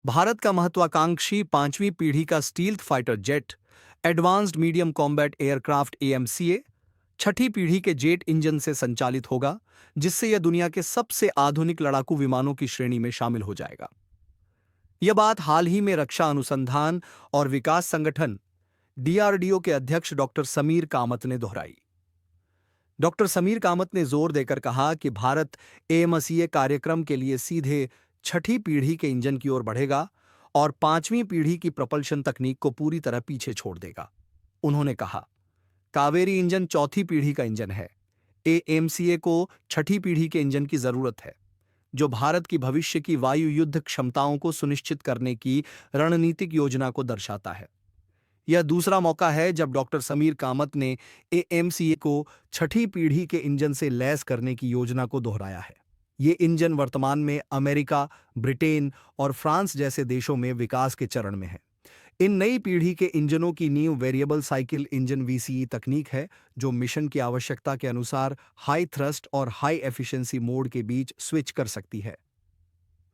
भारत का महत्वाकांक्षी पांचवी पीढ़ी का stealth fighter jet advanced medium combat aircraft AMCA छठी पीढ़ी के जेट इंजन से संचालित होगा, जिससे यह दुनिया के सबसे आधुनिक लड़ाकू विमानों की श्रेणी में शामिल हो जाएगा। यह बात हाल ही में रक्षा अनुसंधान और विकास संगठन डीआरडीओ के अध्यक्ष डॉक्टर समीर कामत ने दोहराई। डॉक्टर समीर कामत ने जोर देकर कहा कि भारत एएमसीए कार्यक्रम के लिए सीधे छठी पीढ़ी के इंजन की ओर बढ़ेगा और पांचवीं पीढ़ी की प्रपल्शन तकनीक को पूरी तरह पीछे छोड़ देगा। उन्होंने कहा, कावेरी इंजन चौथी पीढ़ी का इंजन है। एएमसीए को छठी पीढ़ी के इंजन की जरूरत है, जो भारत की भविष्य की वायु युद्ध क्षमताओं को सुनिश्चित करने की रणनीतिक योजना को दर्शाता है। यह दूसरा मौका है जब डॉक्टर समीर कामत ने एएमसीए को छठी पीढ़ी के इंजन से लैस करने की योजना को दोहराया है। ये इंजन वर्तमान में अमेरिका, ब्रिटेन और फ्रांस जैसे देशों में विकास के चरण में है। इन नई पीढ़ी के इंजनों की नींव वेरिएबल साइकिल इंजन वीसीई तकनीक है, जो मिशन की आवश्यकता के अनुसार हाई थ्रस्ट और हाई एफिशिएंसी मोड के बीच स्विच कर सकती है।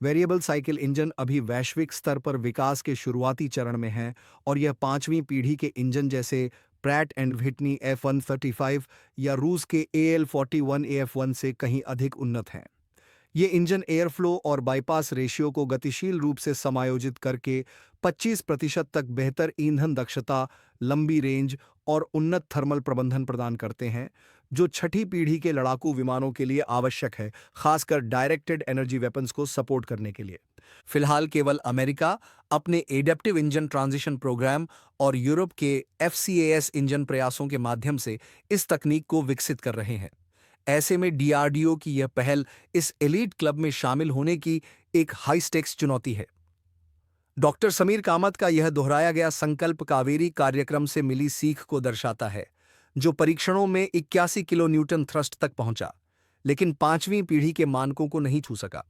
वेरिएबल साइकिल इंजन अभी वैश्विक स्तर पर विकास के शुरुआती चरण में है और यह पांचवीं पीढ़ी के इंजन जैसे प्रैट एंड व्हिटनी F135 या रूस के AL41 AF1 से कहीं अधिक उन्नत हैं। ये इंजन एयरफ्लो और बाईपास रेशियो को गतिशील रूप से समायोजित करके 25% तक बेहतर ईंधन दक्षता, लंबी रेंज और उन्नत थर्मल प्रबंधन प्रदान करते हैं, जो छठी पीढ़ी के लड़ाकू विमानों के लिए आवश्यक है, खासकर डायरेक्टेड एनर्जी वेपन्स को सपोर्ट करने के लिए। फिलहाल केवल अमेरिका अपने एडेप्टिव इंजन ट्रांजिशन प्रोग्राम और यूरोप के FCAS इंजन प्रयासों के माध्यम से इस तकनीक को विकसित कर रहे हैं। ऐसे में डीआरडीओ की यह पहल इस एलीट क्लब में शामिल होने की एक हाई स्टेक्स चुनौती है। डॉक्टर समीर कामत का यह दोहराया गया संकल्प कावेरी कार्यक्रम से मिली सीख को दर्शाता है, जो परीक्षणों में 81 किलो न्यूटन थ्रस्ट तक पहुंचा, लेकिन पांचवीं पीढ़ी के मानकों को नहीं छू सका।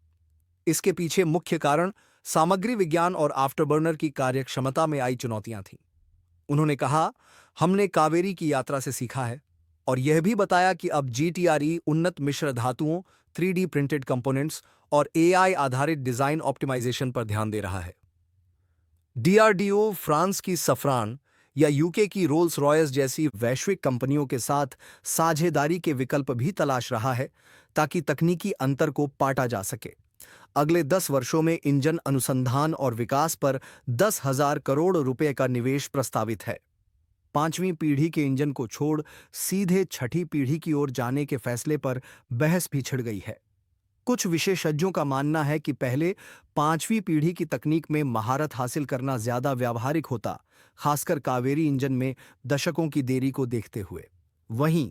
इसके पीछे मुख्य कारण सामग्री विज्ञान और आफ्टरबर्नर की कार्यक्षमता में आई चुनौतियां थीं। उन्होंने कहा, हमने कावेरी की यात्रा से सीखा है और यह भी बताया कि अब GTRE उन्नत मिश्र धातुओं, 3D प्रिंटेड कंपोनेंट्स और AI आधारित डिजाइन ऑप्टिमाइजेशन पर ध्यान दे रहा है। डीआरडीओ फ्रांस की सफ्रान या यूके की रोल्स रॉयस जैसी वैश्विक कंपनियों के साथ साझेदारी के विकल्प भी तलाश रहा है, ताकि तकनीकी अंतर को पाटा जा सके। अगले 10 वर्षों में इंजन अनुसंधान और विकास पर 10,000 करोड़ रुपए का निवेश प्रस्तावित है। पांचवीं पीढ़ी के इंजन को छोड़ सीधे छठी पीढ़ी की ओर जाने के फैसले पर बहस भी छिड़ गई है। कुछ विशेषज्ञों का मानना है कि पहले पांचवीं पीढ़ी की तकनीक में महारत हासिल करना ज्यादा व्यावहारिक होता, खासकर कावेरी इंजन में दशकों की देरी को देखते हुए। वहीं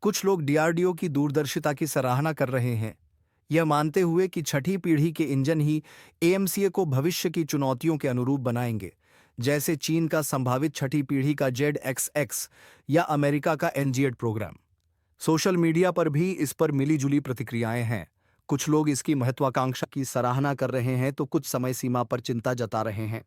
कुछ लोग डीआरडीओ की दूरदर्शिता की सराहना कर रहे हैं, यह मानते हुए कि छठी पीढ़ी के इंजन ही एएमसीए को भविष्य की चुनौतियों के अनुरूप बनाएंगे, जैसे चीन का संभावित छठी पीढ़ी का ZXX या अमेरिका का NG8 प्रोग्राम। सोशल मीडिया पर भी इस पर मिलीजुली प्रतिक्रियाएं हैं। कुछ लोग इसकी महत्वाकांक्षा की सराहना कर रहे हैं तो कुछ समय सीमा पर चिंता जता रहे हैं।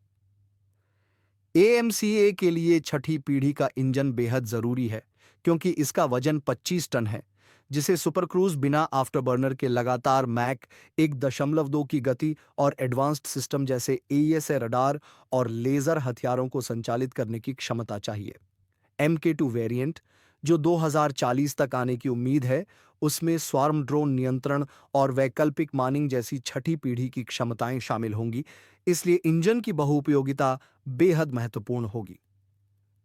एएमसीए के लिए छठी पीढ़ी का इंजन बेहद जरूरी है, क्योंकि इसका वजन 25 टन है, जिसे सुपर क्रूज बिना आफ्टरबर्नर के लगातार मैक 1.2 की गति और एडवांस्ड सिस्टम जैसे AESA रडार और लेजर हथियारों को संचालित करने की क्षमता चाहिए। MK2 वेरिएंट, जो 2040 तक आने की उम्मीद है, उसमें स्वार्म ड्रोन नियंत्रण और वैकल्पिक मानिंग जैसी छठी पीढ़ी की क्षमताएं शामिल होंगी, इसलिए इंजन की बहुउपयोगिता बेहद महत्वपूर्ण होगी।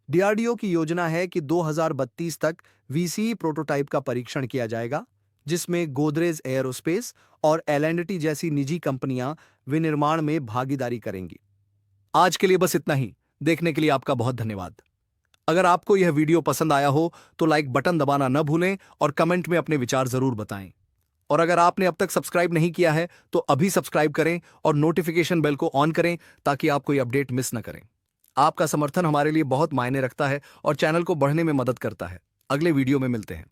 डीआरडीओ की योजना है कि 2032 तक VCE प्रोटोटाइप का परीक्षण किया जाएगा, जिसमें गोदरेज एयरोस्पेस और L&T जैसी निजी कंपनियां विनिर्माण में भागीदारी करेंगी। आज के लिए बस इतना ही। देखने के लिए आपका बहुत धन्यवाद। अगर आपको यह वीडियो पसंद आया हो तो लाइक बटन दबाना न भूलें और कमेंट में अपने विचार जरूर बताएं। और अगर आपने अब तक सब्सक्राइब नहीं किया है तो अभी सब्सक्राइब करें और नोटिफिकेशन बेल को ऑन करें, ताकि आप कोई अपडेट मिस न करें। आपका समर्थन हमारे लिए बहुत मायने रखता है और चैनल को बढ़ने में मदद करता है। अगले वीडियो में मिलते हैं।